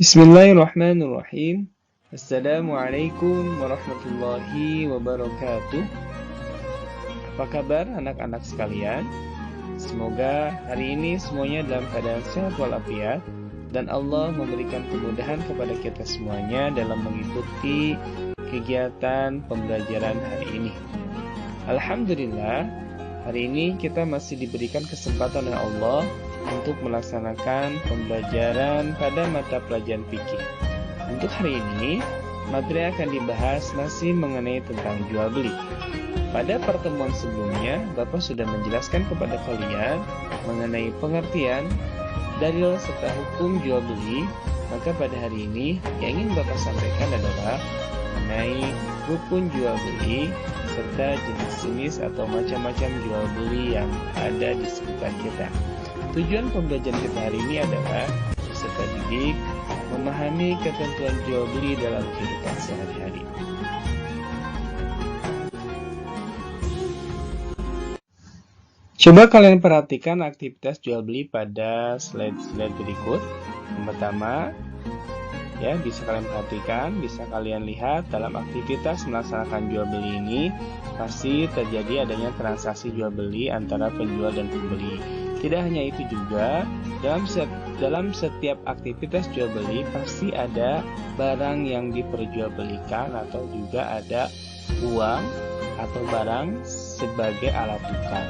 Bismillahirrahmanirrahim. Assalamualaikum warahmatullahi wabarakatuh. Apa kabar anak-anak sekalian? Semoga hari ini semuanya dalam keadaan sehat walafiat dan Allah memberikan kemudahan kepada kita semuanya dalam mengikuti kegiatan pembelajaran hari ini. Alhamdulillah, hari ini kita masih diberikan kesempatan oleh Allah untuk melaksanakan pembelajaran pada mata pelajaran fikih. Untuk hari ini, materi akan dibahas masih mengenai tentang jual beli. Pada pertemuan sebelumnya, Bapak sudah menjelaskan kepada kalian mengenai pengertian, dalil serta hukum jual beli. Maka pada hari ini yang ingin Bapak sampaikan adalah mengenai rukun jual beli serta jenis-jenis atau macam-macam jual beli yang ada di sekitar kita. Tujuan pembelajaran kita hari ini adalah peserta didik memahami ketentuan jual beli dalam kehidupan sehari-hari. Coba kalian perhatikan aktivitas jual beli pada slide berikut. Yang pertama, ya bisa kalian perhatikan, bisa kalian lihat dalam aktivitas melaksanakan jual beli ini pasti terjadi adanya transaksi jual beli antara penjual dan pembeli. Tidak hanya itu juga, dalam setiap aktivitas jual beli pasti ada barang yang diperjualbelikan atau juga ada uang atau barang sebagai alat tukar.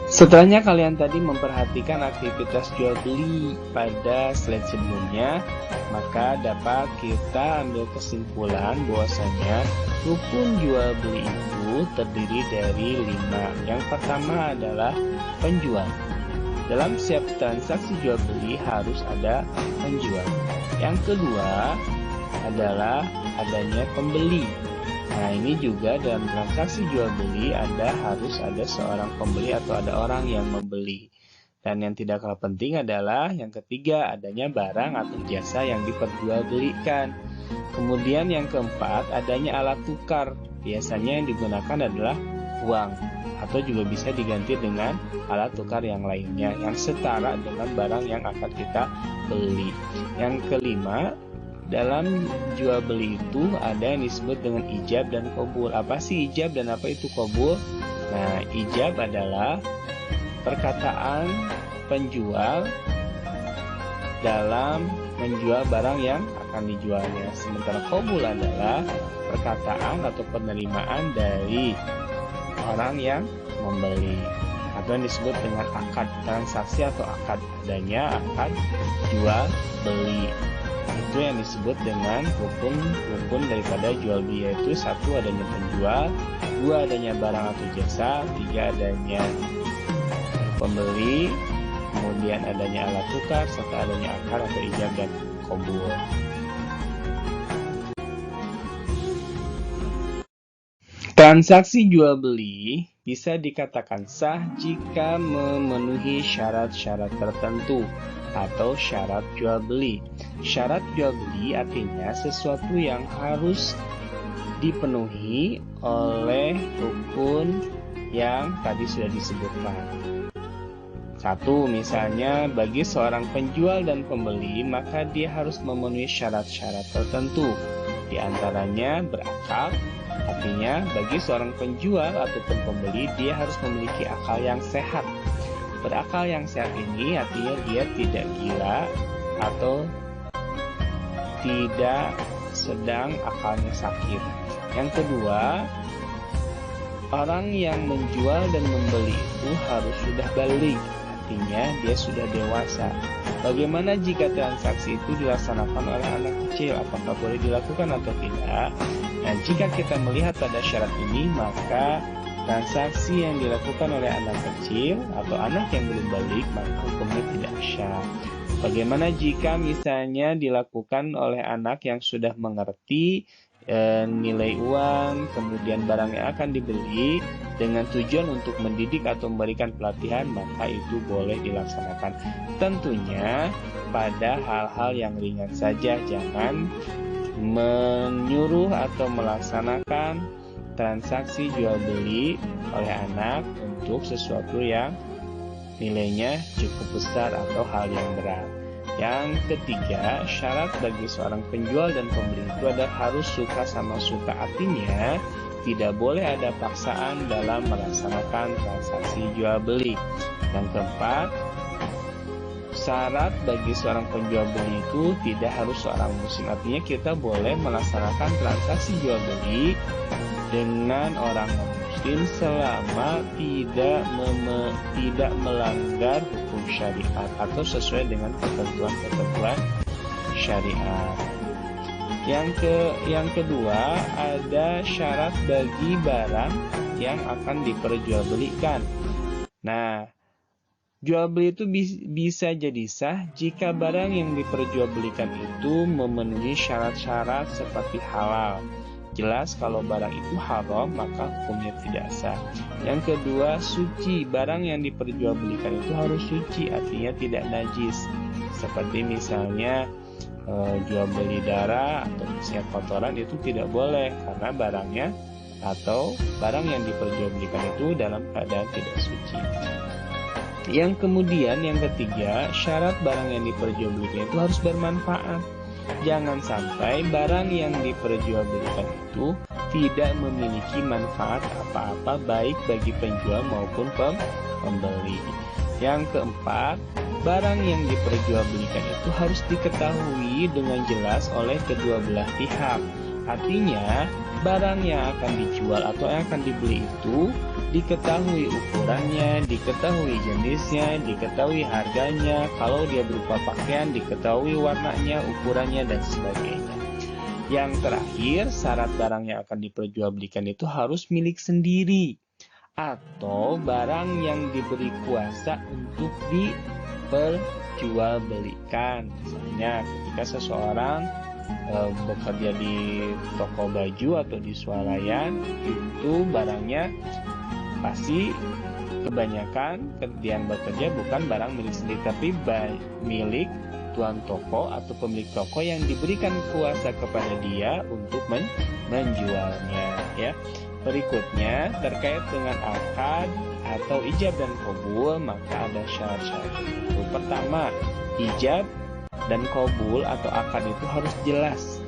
Setelahnya kalian tadi memperhatikan aktivitas jual beli pada slide sebelumnya, maka dapat kita ambil kesimpulan bahwasanya rukun jual beli itu terdiri dari 5. Yang pertama adalah penjual. Dalam setiap transaksi jual beli harus ada penjual. Yang kedua adalah adanya pembeli. Nah, ini juga dalam transaksi jual beli harus ada seorang pembeli atau ada orang yang membeli. Dan yang tidak kalah penting adalah yang ketiga, adanya barang atau jasa yang diperjualbelikan. Kemudian yang keempat, adanya alat tukar. Biasanya yang digunakan adalah uang atau juga bisa diganti dengan alat tukar yang lainnya yang setara dengan barang yang akan kita beli. Yang kelima, dalam jual beli itu ada yang disebut dengan ijab dan qabul. Apa sih ijab dan apa itu qabul? Nah, ijab adalah perkataan penjual dalam menjual barang yang akan dijualnya. Sementara qabul adalah perkataan atau penerimaan dari orang yang membeli atau yang disebut dengan akad transaksi atau akad, adanya akad jual beli. Itu yang disebut dengan rukun daripada jual beli, yaitu 1 adanya penjual, 2 adanya barang atau jasa, 3 adanya pembeli, kemudian adanya alat tukar, serta adanya akad atau ijab dan qabul. Transaksi jual beli bisa dikatakan sah jika memenuhi syarat-syarat tertentu atau syarat jual beli. Syarat jual beli artinya sesuatu yang harus dipenuhi oleh rukun yang tadi sudah disebutkan. 1. Misalnya bagi seorang penjual dan pembeli maka dia harus memenuhi syarat-syarat tertentu. Di antaranya berakal, artinya bagi seorang penjual ataupun pembeli dia harus memiliki akal yang sehat. Berakal yang sehat ini artinya dia tidak gila atau tidak sedang akalnya sakit. Yang kedua, orang yang menjual dan membeli itu harus sudah baligh, artinya dia sudah dewasa. Bagaimana jika transaksi itu dilaksanakan oleh anak kecil? Apakah boleh dilakukan atau tidak? Nah, jika kita melihat pada syarat ini, maka transaksi yang dilakukan oleh anak kecil atau anak yang belum balik maka hukumnya tidak syah. Bagaimana jika misalnya dilakukan oleh anak yang sudah mengerti nilai uang, kemudian barang yang akan dibeli dengan tujuan untuk mendidik atau memberikan pelatihan, maka itu boleh dilaksanakan. Tentunya pada hal-hal yang ringan saja, jangan menyuruh atau melaksanakan transaksi jual beli oleh anak untuk sesuatu yang nilainya cukup besar atau hal yang berat. Yang ketiga, syarat bagi seorang penjual dan pembeli itu adalah harus suka sama suka. Artinya, tidak boleh ada paksaan dalam melaksanakan transaksi jual beli. Yang keempat, syarat bagi seorang penjual beli itu tidak harus seorang muslim. Artinya kita boleh melaksanakan transaksi jual beli dengan orang muslim selama tidak melanggar hukum syariat atau sesuai dengan ketentuan-ketentuan syariat. Yang kedua, ada syarat bagi barang yang akan diperjualbelikan. Nah, jual beli itu bisa jadi sah jika barang yang diperjualbelikan itu memenuhi syarat-syarat seperti halal. Jelas kalau barang itu haram maka hukumnya tidak sah. Yang kedua, suci. Barang yang diperjualbelikan itu harus suci, artinya tidak najis. Seperti misalnya jual beli darah atau misalnya kotoran itu tidak boleh karena barangnya atau barang yang diperjualbelikan itu dalam keadaan tidak suci. Yang ketiga, syarat barang yang diperjualbelikan itu harus bermanfaat. Jangan sampai barang yang diperjualbelikan itu tidak memiliki manfaat apa-apa baik bagi penjual maupun pembeli. Yang keempat, barang yang diperjualbelikan itu harus diketahui dengan jelas oleh kedua belah pihak. Artinya, barang yang akan dijual atau yang akan dibeli itu diketahui ukurannya, diketahui jenisnya, diketahui harganya, kalau dia berupa pakaian, diketahui warnanya, ukurannya, dan sebagainya. Yang terakhir, syarat barang yang akan diperjualbelikan itu harus milik sendiri atau barang yang diberi kuasa untuk diperjualbelikan. Misalnya ketika seseorang bekerja di toko baju atau di swalayan, itu barangnya pasti kebanyakan yang bekerja bukan barang milik sendiri tapi milik tuan toko atau pemilik toko yang diberikan kuasa kepada dia untuk menjualnya, ya. Berikutnya terkait dengan akad atau ijab dan qabul, maka ada syarat-syarat tertentu. Pertama, ijab dan qabul atau akad itu harus jelas.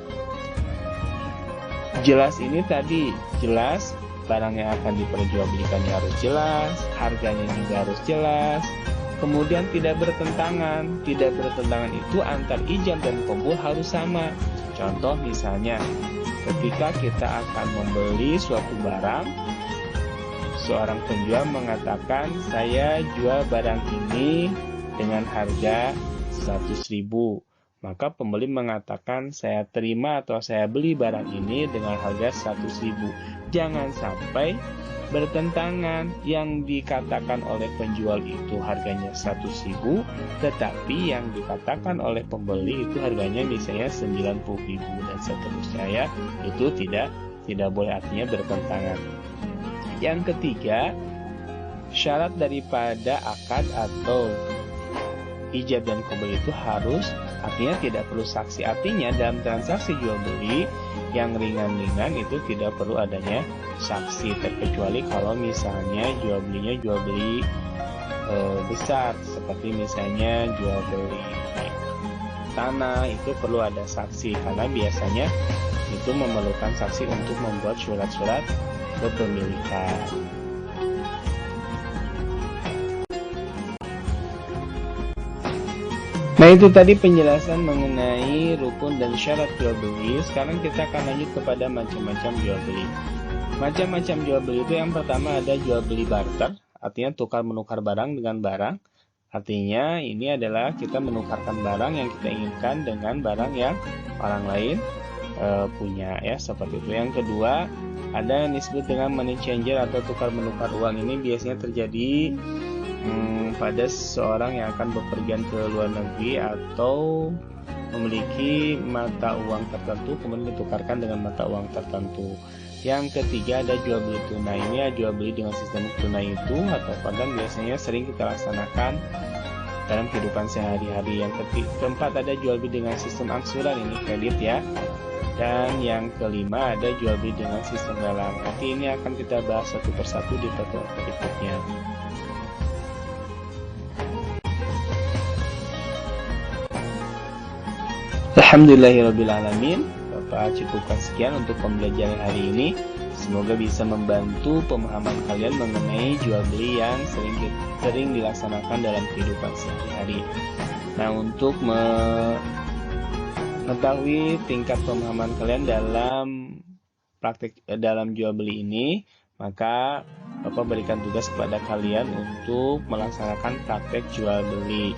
Jelas ini tadi jelas barang yang akan diperjualbelikannya harus jelas, harganya juga harus jelas. Kemudian tidak bertentangan. Tidak bertentangan itu antar ijab dan qabul harus sama. Contoh misalnya, ketika kita akan membeli suatu barang, seorang penjual mengatakan, saya jual barang ini dengan harga 100.000. Maka pembeli mengatakan, saya terima atau saya beli barang ini dengan harga 100.000. Jangan sampai bertentangan, yang dikatakan oleh penjual itu harganya 100.000, tetapi yang dikatakan oleh pembeli itu harganya misalnya 90.000 dan seterusnya, ya. Itu tidak boleh, artinya bertentangan. Yang ketiga, syarat daripada akad atau ijab dan qabul itu harus, artinya tidak perlu saksi. Artinya dalam transaksi jual beli yang ringan-ringan itu tidak perlu adanya saksi, terkecuali kalau misalnya jual beli besar, seperti misalnya jual beli tanah, itu perlu ada saksi karena biasanya itu memerlukan saksi untuk membuat surat-surat kepemilikan. Nah, itu tadi penjelasan mengenai rukun dan syarat jual beli. Sekarang kita akan lanjut kepada macam-macam jual beli. Macam-macam jual beli itu yang pertama ada jual beli barter, artinya tukar menukar barang dengan barang. Artinya ini adalah kita menukarkan barang yang kita inginkan dengan barang yang orang lain punya, ya, seperti itu. Yang kedua ada yang disebut dengan money changer atau tukar menukar uang. Ini biasanya terjadi pada seseorang yang akan bepergian ke luar negeri atau memiliki mata uang tertentu kemudian ditukarkan dengan mata uang tertentu. Yang ketiga ada jual beli tunai. Ini jual beli dengan sistem tunai itu atau kadang biasanya sering kita laksanakan dalam kehidupan sehari-hari. Yang keempat ada jual beli dengan sistem angsuran, ini kredit ya. Dan yang kelima ada jual beli dengan sistem lelang. Nanti ini akan kita bahas satu persatu di pertemuan berikutnya. Alhamdulillahirrabbilalamin. Bapak cukupkan sekian untuk pembelajaran hari ini. Semoga bisa membantu pemahaman kalian mengenai jual beli yang sering dilaksanakan dalam kehidupan sehari-hari. Nah, untuk mengetahui tingkat pemahaman kalian dalam praktik dalam jual beli ini, maka Bapak berikan tugas kepada kalian untuk melaksanakan praktek jual beli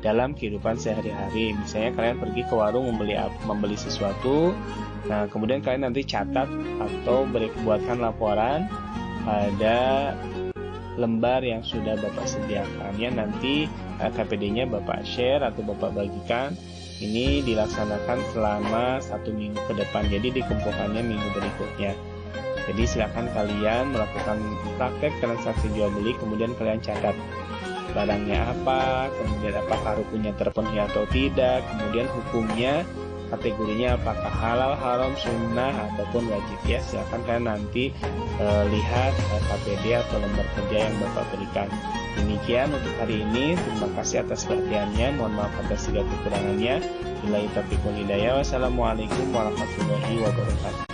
dalam kehidupan sehari-hari. Misalnya kalian pergi ke warung membeli sesuatu, nah kemudian kalian nanti catat atau buatkan laporan pada lembar yang sudah Bapak sediakan. Ya, nanti KPD-nya Bapak share atau Bapak bagikan. Ini dilaksanakan selama 1 minggu ke depan, jadi dikumpulkannya minggu berikutnya. Jadi silakan kalian melakukan praktek transaksi jual beli, kemudian kalian catat barangnya apa, kemudian apakah rukunnya terpenuhi atau tidak, kemudian hukumnya, kategorinya apakah halal, haram, sunnah, ataupun wajib ya. Silakan kalian nanti lihat KPD atau lembar kerja yang Bapak berikan. Demikian untuk hari ini. Terima kasih atas perhatiannya. Mohon maaf atas segala kekurangannya. Billahi taufiq wal hidayah. Wassalamualaikum warahmatullahi wabarakatuh.